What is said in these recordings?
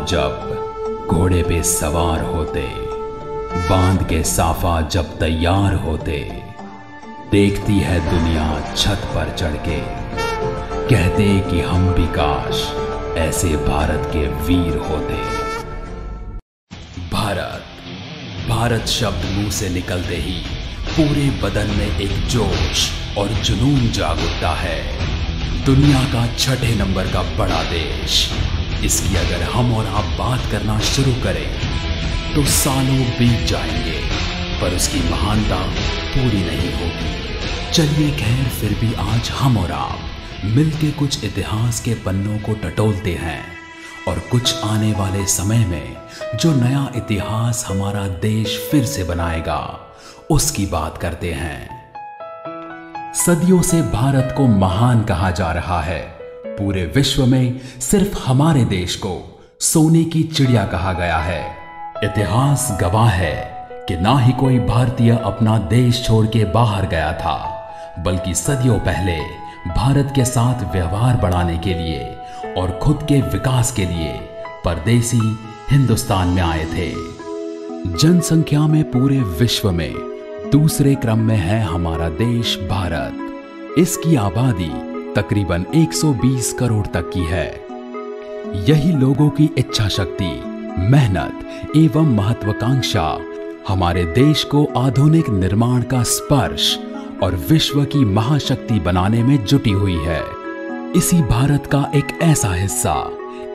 जब घोड़े पे सवार होते, बांध के साफा जब तैयार होते, देखती है दुनिया छत पर चढ़ के, कहते कि हम भी काश ऐसे भारत के वीर होते। भारत, भारत शब्द मुंह से निकलते ही पूरे बदन में एक जोश और जुनून जाग उठता है। दुनिया का 6 नंबर का बड़ा देश, इसकी अगर हम और आप बात करना शुरू करें तो सालों बीत जाएंगे, पर उसकी महानता पूरी नहीं होगी। चलिए खैर, फिर भी आज हम और आप मिलके कुछ इतिहास के पन्नों को टटोलते हैं और कुछ आने वाले समय में जो नया इतिहास हमारा देश फिर से बनाएगा उसकी बात करते हैं। सदियों से भारत को महान कहा जा रहा है। पूरे विश्व में सिर्फ हमारे देश को सोने की चिड़िया कहा गया है। इतिहास गवाह है कि ना ही कोई भारतीय अपना देश छोड़ के बाहर गया था, बल्कि सदियों पहले भारत के साथ व्यवहार बढ़ाने के लिए और खुद के विकास के लिए परदेसी हिंदुस्तान में आए थे। जनसंख्या में पूरे विश्व में दूसरे क्रम में है हमारा देश भारत। इसकी आबादी तकरीबन 120 करोड़ तक की है। यही लोगों की इच्छा शक्ति, मेहनत एवं महत्वाकांक्षा हमारे देश को आधुनिक निर्माण का स्पर्श और विश्व की महाशक्ति बनाने में जुटी हुई है। इसी भारत का एक ऐसा हिस्सा,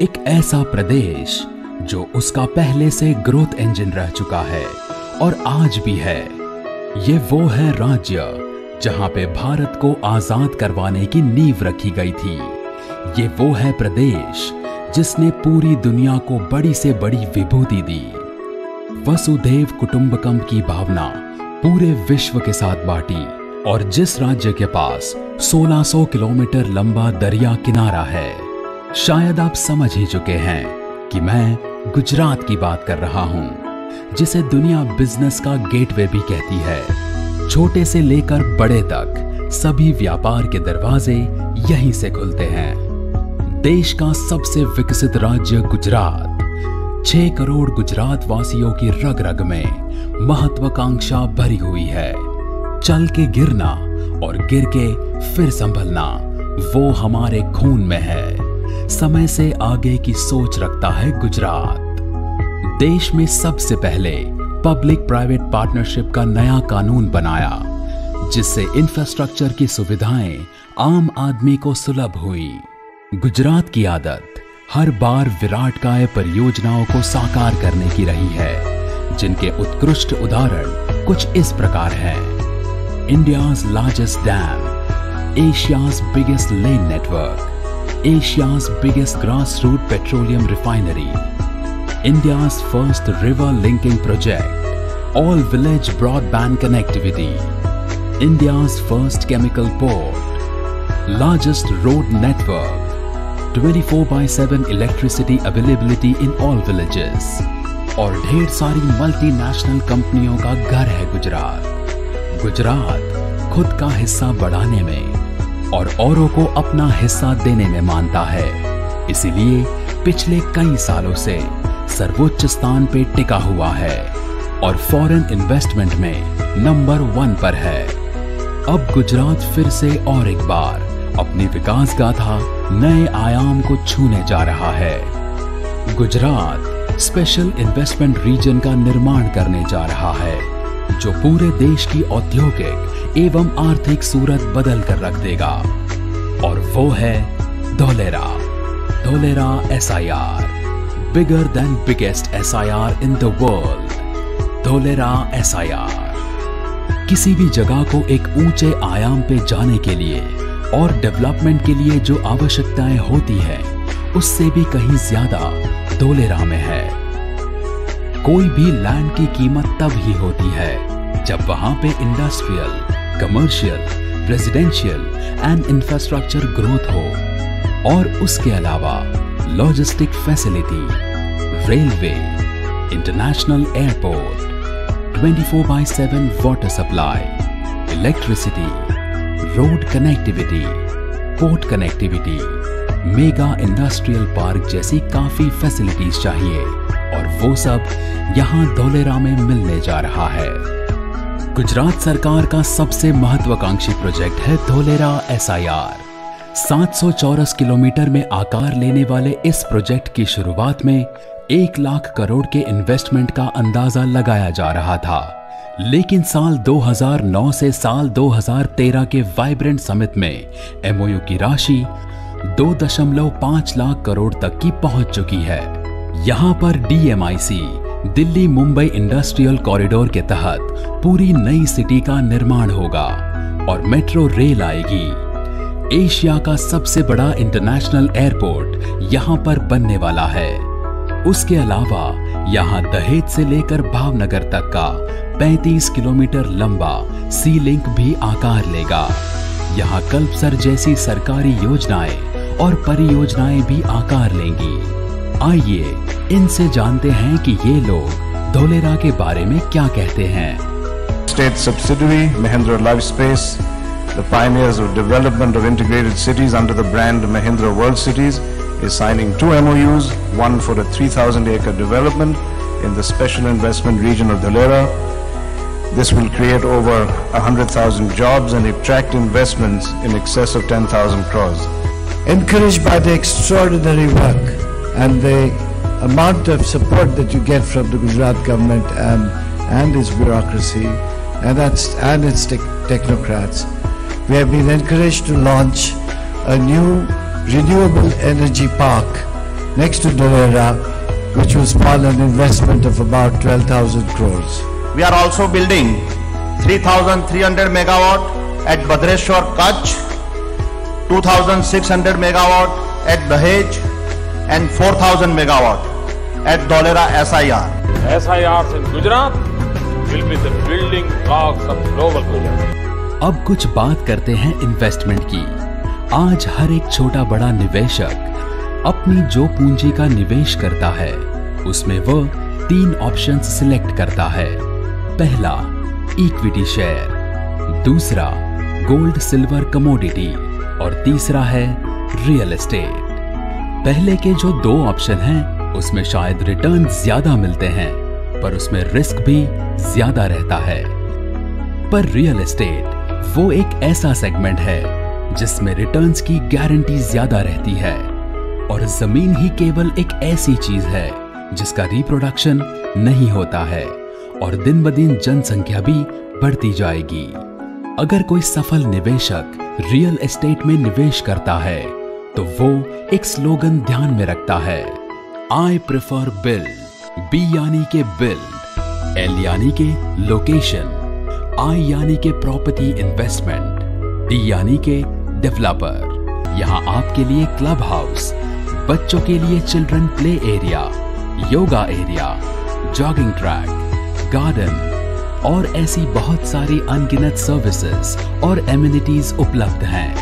एक ऐसा प्रदेश जो उसका पहले से ग्रोथ इंजन रह चुका है और आज भी है। ये वो है राज्य जहां पे भारत को आजाद करवाने की नींव रखी गई थी। ये वो है प्रदेश जिसने पूरी दुनिया को बड़ी से बड़ी विभूति दी। वसुधैव कुटुंबकम की भावना पूरे विश्व के साथ बांटी और जिस राज्य के पास 1600 किलोमीटर लंबा दरिया किनारा है, शायद आप समझ ही चुके हैं कि मैं गुजरात की बात कर रहा हूं, जिसे दुनिया बिजनेस का गेटवे भी कहती है। छोटे से लेकर बड़े तक सभी व्यापार के दरवाजे यहीं से खुलते हैं। देश का सबसे विकसित राज्य गुजरात, 6 करोड़ गुजरात वासियों की रग रग में महत्वाकांक्षा भरी हुई है। चल के गिरना और गिर के फिर संभलना वो हमारे खून में है। समय से आगे की सोच रखता है गुजरात। देश में सबसे पहले पब्लिक प्राइवेट पार्टनरशिप का नया कानून बनाया, जिससे इंफ्रास्ट्रक्चर की सुविधाएं आम आदमी को सुलभ हुई। गुजरात की आदत हर बार विराटकाय परियोजनाओं को साकार करने की रही है, जिनके उत्कृष्ट उदाहरण कुछ इस प्रकार हैं। India's largest dam, Asia's biggest LAN network, Asia's biggest grass root petroleum refinery, India's first river linking project, all village broadband connectivity, India's first chemical port, largest road network, 24/7 electricity availability in all villages, और ढेर सारी multinational कंपनियों का घर है गुजरात। गुजरात खुद का हिस्सा बढ़ाने में और औरों को अपना हिस्सा देने में मानता है, इसीलिए पिछले कई सालों से सर्वोच्च स्थान पे टिका हुआ है और फॉरेन इन्वेस्टमेंट में नंबर 1 पर है। अब गुजरात फिर से और एक बार अपनी विकास गाथा नए आयाम को छूने जा रहा है। गुजरात स्पेशल इन्वेस्टमेंट रीजन का निर्माण करने जा रहा है, जो पूरे देश की औद्योगिक एवं आर्थिक सूरत बदल कर रख देगा, और वो है Dholera. Dholera SIR, bigger than biggest SIR in the world, Dholera SIR। किसी भी जगह को एक ऊंचे आयाम पे जाने के लिए और डेवलपमेंट के लिए जो आवश्यकताएं होती है, उससे भी कहीं ज्यादा धोलेरा में है। कोई भी लैंड की कीमत तब ही होती है जब वहां पे industrial, commercial, residential and infrastructure growth हो, और उसके अलावा logistic facility, railway, international airport, 24/7 water supply, electricity, road connectivity, port connectivity, mega industrial park जैसी काफी फैसिलिटीज चाहिए और वो सब यहाँ धोलेरा में मिलने जा रहा है। गुजरात सरकार का सबसे महत्वाकांक्षी प्रोजेक्ट है धोलेरा SIR। 700 चौरस किलोमीटर में आकार लेने वाले इस प्रोजेक्ट की शुरुआत में 1 लाख करोड़ के इन्वेस्टमेंट का अंदाजा लगाया जा रहा था, लेकिन साल 2009 से साल 2013 के वाइब्रेंट समिट में MOU की राशि 2.5 लाख करोड़ तक की पहुंच चुकी है। यहाँ पर DMIC Delhi Mumbai industrial corridor के तहत पूरी नई सिटी का निर्माण होगा और मेट्रो रेल आएगी। एशिया का सबसे बड़ा इंटरनेशनल एयरपोर्ट यहाँ पर बनने वाला है। उसके अलावा यहाँ दहेज से लेकर भावनगर तक का 35 किलोमीटर लंबा सी लिंक भी आकार लेगा। यहाँ कल्पसर जैसी सरकारी योजनाएं और परियोजनाएं भी आकार लेंगी। आइए इनसे जानते हैं कि ये लोग धोलेरा के बारे में क्या कहते हैं। State subsidiary Mahindra Lifespace, the pioneers of development of integrated cities under the brand Mahindra World Cities, is signing 2 MOUs, one for a 3,000-acre development in the special investment region of Dholera. This will create over 100,000 jobs and attract investments in excess of 10,000 crores. Encouraged by the extraordinary work and the amount of support that you get from the Gujarat government and its bureaucracy and its technocrats, we have been encouraged to launch a new renewable energy park next to Dholera, which will spawn an investment of about 12,000 crores. We are also building 3,300 megawatt at Bhadreshwar, Kutch, 2,600 megawatt at Dahej, and 4,000 megawatt at Dholera SIR. SIRs in Gujarat will be the building blocks of global projects. अब कुछ बात करते हैं investment की। आज हर एक छोटा बड़ा निवेशक अपनी जो पूंजी का निवेश करता है उसमें वह 3 ऑप्शंस सिलेक्ट करता है। पहला इक्विटी शेयर, दूसरा गोल्ड सिल्वर कमोडिटी और तीसरा है रियल एस्टेट। पहले के जो 2 ऑप्शन हैं उसमें शायद रिटर्न ज्यादा मिलते हैं पर उसमें रिस्क भी ज्यादा रहता है। पर रियल एस्टेट वो एक ऐसा सेगमेंट है जिसमें रिटर्न्स की गारंटी ज्यादा रहती है और जमीन ही केवल एक ऐसी चीज है जिसका रिप्रोडक्शन नहीं होता है और दिन ब दिन जनसंख्या भी बढ़ती जाएगी। अगर कोई सफल निवेशक रियल एस्टेट में निवेश करता है तो वो एक स्लोगन ध्यान में रखता है, आई प्रेफर बिल्ड। बी यानी के बिल्ड, एल यानी के लोकेशन, आई यानी के प्रॉपर्टी इन्वेस्टमेंट, डी यानी के डेवलपर। यहाँ आपके लिए क्लब हाउस, बच्चों के लिए children play area, yoga area, jogging track, garden और ऐसी बहुत सारी अनगिनत सर्विसेज और एमिनिटीज उपलब्ध हैं।